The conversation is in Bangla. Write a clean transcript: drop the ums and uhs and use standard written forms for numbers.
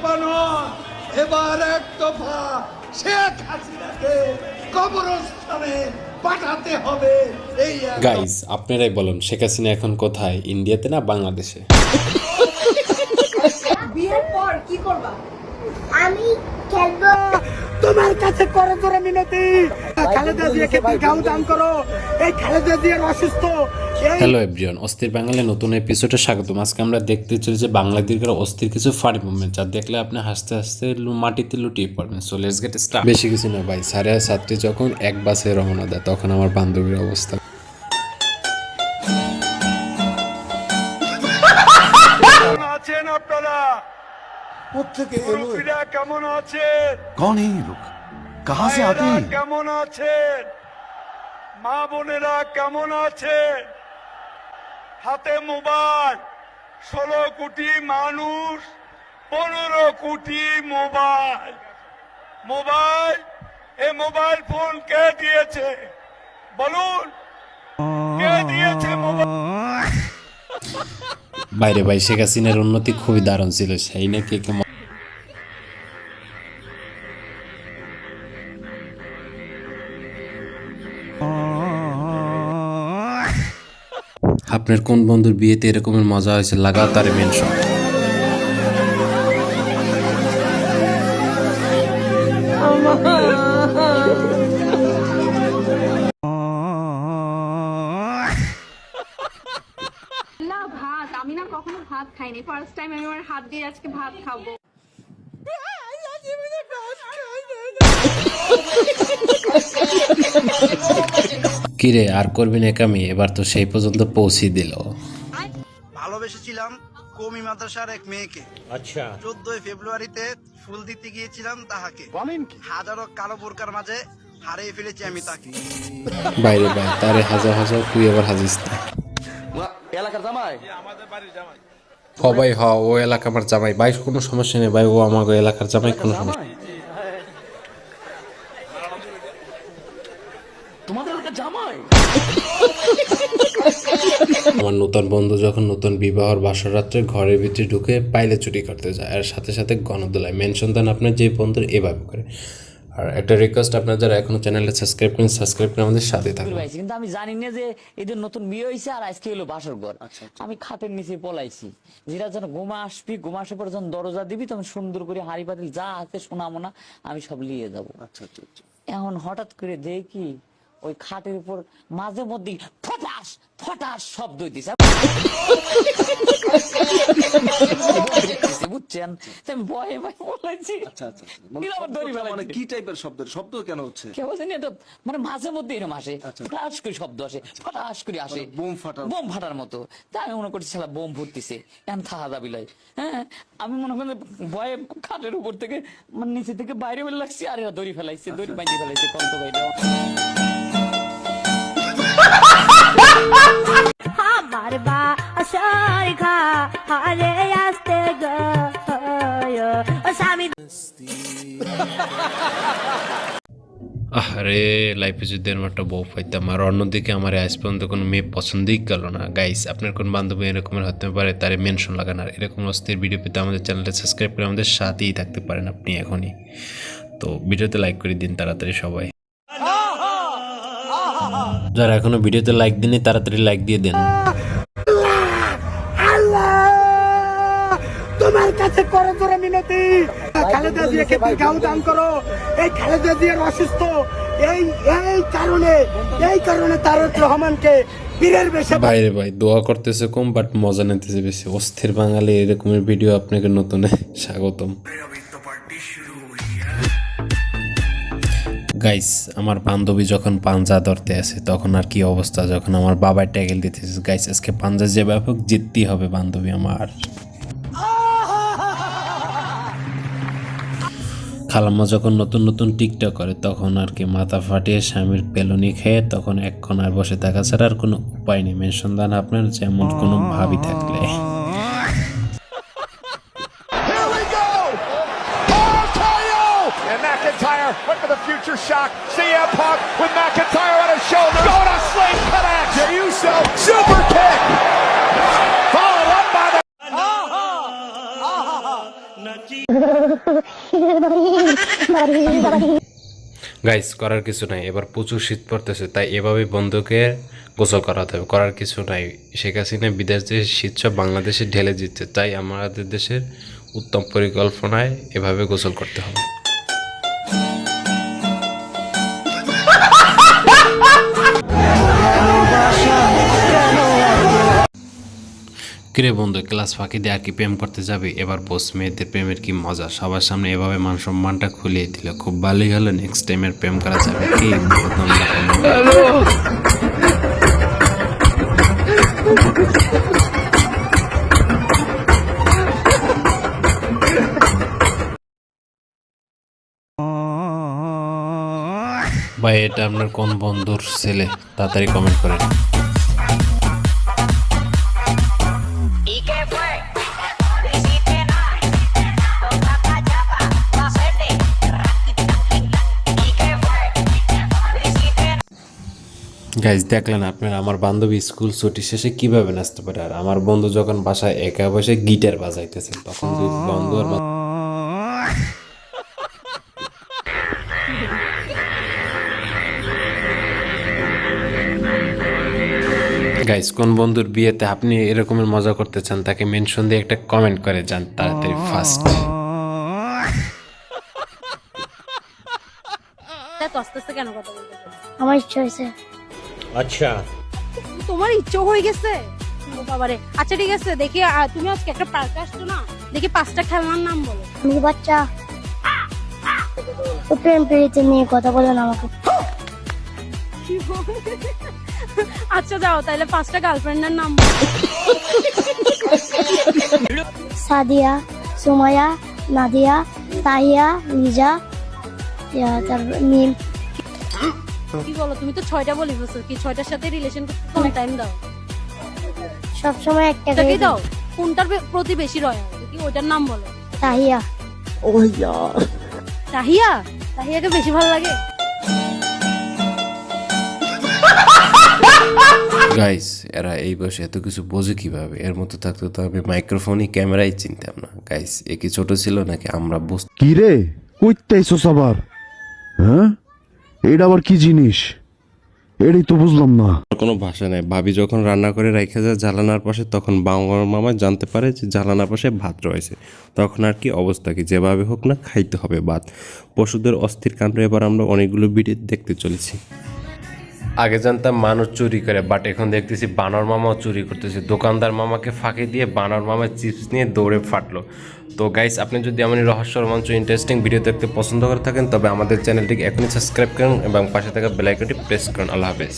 দফা নয়, এবার এক দফা শেখ হাসিনাকে কবরস্থানে পাঠাতে হবে। এই গাইজ আপনারাই বলুন, শেখ হাসিনা এখন কোথায়, ইন্ডিয়াতে না বাংলাদেশে? বিয়ের পর কি করবা? আমি খেলবো। তোমার কাছে করে তোরা মিনতি, খালেদা জিয়াকে গাও দান করো। এই খালেদা জিয়ার অসুস্থ। হ্যালো এভরিওয়ান, অস্থির বাঙালি নতুন এপিসোডে স্বাগতম। আজকে আমরা দেখতে চলেছি বাংলাদেশের অস্থির কিছু ফানি মুভমেন্ট, যা দেখলে আপনি হাসতে হাসতে মাটিতে লুটিয়ে পড়বেন। So let's get start. বেশি কিছু না ভাই, 7:30 যখন এক বাসে রওনা দেয় তখন আমার বান্ধবীর অবস্থা। আছেন আপনারা? কোত্থেকে এলো? মুরব্বিরা কেমন আছেন? कौन है ये लोग? कहाँ से आते ভাইয়েরা हैं? কেমন আছেন? মা বোনেরা কেমন আছেন? হাতে মোবাইল, 16 কোটি মানুষ, 15 কোটি মোবাইল। মোবাইল, এই মোবাইল ফোন কে দিয়েছে বলুন? কে দিয়েছে মোবাইল? বাইরে ভাই, শেখ হাসিনার উন্নতি খুবই দারুণ ছিল, সেই নাকি আপনার কোন বন্ধুর বিয়েতে এরকমের মজা হয়েছে, লাগাও তার মেনশন। ভাত আমি না কখনো ভাত খাইনি, ফার্স্ট টাইম আমি আমার হাত দিয়ে আজকে ভাত খাবো। কিরে আর করবি না কামি, এবার তো সেই পর্যন্ত পৌঁছে দিল। ভালোবেসেছিলাম কওমি মাদ্রাসার এক মেয়েকে। আচ্ছা, 14 ফেব্রুয়ারিতে ফুল দিতে গিয়েছিলাম তাহাকে। বলেন কি? হাজারো কালো বোরকার মাঝে হারিয়ে ফেলেছি আমি তাকে। বাইরে ভাই, তারে হাজার হাজার, তুই আবার হাজিস না। এলাকার জামাই, হ ভাই হ, ও এলাকা আমার জামাই ভাই, কোনো সমস্যা নেই ভাই, ও আমাকে এলাকার জামাই, কোনো সমস্যা। তোমাদের এলাকার জামাই। আমার নতুন বন্ধু যখন নতুন বিবাহর বাসর রাত্রে ঘরের ভিতরে ঢুকে পাইলে চুরি করতে যায়, আর সাথে সাথে গণদোলায় মেনশন দেন আপনার যে বন্ধুর এভাবে করে। আর একটা রিকোয়েস্ট, আপনার যারা এখনো চ্যানেলটা সাবস্ক্রাইব করেন, সাবস্ক্রাইব করে আমাদের সাথে থাকুন। কিন্তু আমি জানি না যে এদের নতুন বিয়ে হয়েছে আর আজকে হলো বাসর ঘর। আমি খাটের নিচে পলাইছি, যেটা যেন ঘুমা আসবি, ঘুমা আসার পর যখন দরজা দিবি তখন সুন্দর করে হাঁড়ি পাতিল যা আছে শোনাবো না, আমি সব নিয়ে যাবো। এখন হঠাৎ করে দেখি ওই খাটের উপর মাঝে মধ্যে ফটাস ফটাস শব্দ হইতেছে, বুঝছেন? আমি ভয়ে ভয়ে বলাইছি। মানে কি টাইপের শব্দ? শব্দ কেন হচ্ছে? কেউ জানি এটা, মানে মাঝে মধ্যে এরকম আসে, ফটাস করে শব্দ আসে, ফটাস করে আসে, বোম ফাটার মতো। তা আমি মনে করছি শালা বোম ফুটতেছে, এখন থাকা যাবি লাই। হ্যাঁ, আমি মনে করি ভয়ে খাটের উপর থেকে মানে নিচে থেকে বাইরে বের লাগছি, আর এরা দড়ি ফেলাইছে, দড়ি বাইরে ফেলাইছে কন্ত ভাইটা। আমার বাসার ঘা হারে আসতে গো স্বামী। আরে লাইফে যদি এরকম একটা বউ পাইতাম, আর অন্যদিকে আমার আজ পর্যন্ত কোনো মেয়ে পছন্দই গেল না। গাইস, আপনার কোন বান্ধবী এরকমের হতে পারে, তারে মেনশন লাগান। আর এরকম অস্থির ভিডিও পেতে আমাদের চ্যানেলটা সাবস্ক্রাইব করে আমাদের সাথেই থাকতে পারেন আপনি এখনই। তো ভিডিওতে লাইক করে দিন তাড়াতাড়ি সবাই, যারা এখনো ভিডিওতে লাইক দিনই তাড়াতাড়ি লাইক দিয়ে দেন। তোমার কাছে করে তোরা মিনতি, খালেদা জিয়াকে গাও দান করো। এই খালেদা জিয়ার অসুস্থ। এই কারণে তারেক রহমানকে পীরের বেশে বাইরে ভাই দোয়া করতেছে কম, বাট মজা নিতেছে বেশি। অস্থির বাঙালি এরকমের ভিডিও আপনাকে নতুন স্বাগতম। গাইস, আমার বান্ধবী যখন পাঞ্জা ধরতে আসে তখন আর কি অবস্থা, যখন আমার বাবা ট্যাগেল দিতেছে। গাইস, আজকে পাঞ্জা যে ব্যাপক জিততেই হবে বান্ধবী আমার। খালাম্মা যখন নতুন নতুন টিকটক করে তখন আর কি মাথা ফাটিয়ে স্বামীর পেলনি খেয়ে তখন এক্ষণ আর বসে থাকা ছাড়া আর কোনো উপায় নেই। মেনশন দেন আপনার যেমন কোনো ভাবি থাকলে। McIntyre went for the future shock. CM Punk with McIntyre on his shoulder. Going to sling connect. Jey Uso super kick. Followed up by the guys করার কিছু নাই, এবার প্রচুর শীত পড়তেছে, তাই এভাবে বন্ধুকে গোসল করাতে হবে। করার কিছু নাই, শেখ হাসিনা বিদেশ দেশে শীত সব বাংলাদেশে ঢেলে দিচ্ছে, তাই আমাদের দেশের উত্তম পরিকল্পনায় এভাবে গোসল করতে হবে। কিরে বন্ধু, ক্লাস ফাঁকি দিয়ে আর কি প্রেম করতে যাবি? এবার বস, মেয়েদের প্রেমের কি মজা, সবার সামনে এভাবে মান সম্মানটা খুলিয়ে দিল, খুব ভালোই হলো। নেক্সট টাইমের প্রেম করা যাবে কি? ভাই এটা আপনার কোন বন্ধুর ছেলে? তাড়াতাড়ি কমেন্ট করেন। গাইজ দেখলেন আপনার, আমার বান্ধবী স্কুল ছুটি শেষে কিভাবে নাচতে পারে, আর আমার বন্ধু যখন বাসায় একা বসে গিটার বাজাইতেছে তখন বন্ধু আর গাইজ কোন বন্ধুর বিয়েতে আপনি এরকমের মজা করতে চান তাকে মেনশন দিয়ে একটা কমেন্ট করে যান তাড়াতাড়ি ফার্স্ট। কেন কথা বলতে আমার ইচ্ছা হয়েছে। তোমার ইচ্ছে হয়ে গেছে? ও বাবারে, আচ্ছা ঠিক আছে, দেখি তুমি আজকে একটা পার্কে আসছো না, দেখি 5টা খেলনার নাম বলো। আমি বাচ্চা, ও প্রেম প্রীতি নিয়ে কথা বলেন আমাকে। আচ্ছা যাও তাহলে 5টা গার্লফ্রেন্ডের নাম বলো। সাদিয়া, সুমাইয়া, নাদিয়া, তাহিয়া, লিজা, তারপর মিম। কি বলো, তুমি তো 6টা বলি বলছো, কি 6টার সাথে রিলেশন করতে কম টাইম দাও? সবসময় একটা তাকেই দাও, কোনটার প্রতি বেশি রয় কি ওইটার নাম বলো। তাহিয়া। তাহিয়া? তাহিয়াকে বেশি ভালো লাগে? গাইস এরা এই বয়সে এত কিছু বোঝে কিভাবে? এর মতো থাকতে তো আমি মাইক্রোফোনই ক্যামেরাই চিনতাম না। গাইস এ কি ছোট ছিল নাকি? আমরা বুঝতে কি রে, কইতেইছস আবার? হ্যাঁ, এটা আবার কি জিনিস? এটাই তো বুঝলাম না। কোনো ভাষা নাই। ভাবি যখন রান্না করে রেখে যায় জালানার পাশে, তখন বাংলার মামা জানতে পারে যে জালানার পাশে ভাত রয়েছে। তখন আর কি অবস্থা কি, যেভাবে হোক না খাইতে হবে ভাত। পশুদের অস্থির কাণ্ড এবার আমরা অনেকগুলো ভিডিও দেখতে চলেছি। আগে জানতাম মানুষ চুরি করে, বাট এখন দেখতেছি বানর মামাও চুরি করতেছে। দোকানদার মামাকে ফাঁকি দিয়ে বানর মামা চিপস নিয়ে দৌড়ে ফাটলো। তো গাইস আপনি যদি এমন রহস্য রোমাঞ্চ ইন্টারেস্টিং ভিডিও দেখতে পছন্দ করে থাকেন তবে আমাদের চ্যানেলটিকে এখনই সাবস্ক্রাইব করুন এবং পাশে থাকা বেল আইকনটি প্রেস করুন। আল্লাহ হাফেজ।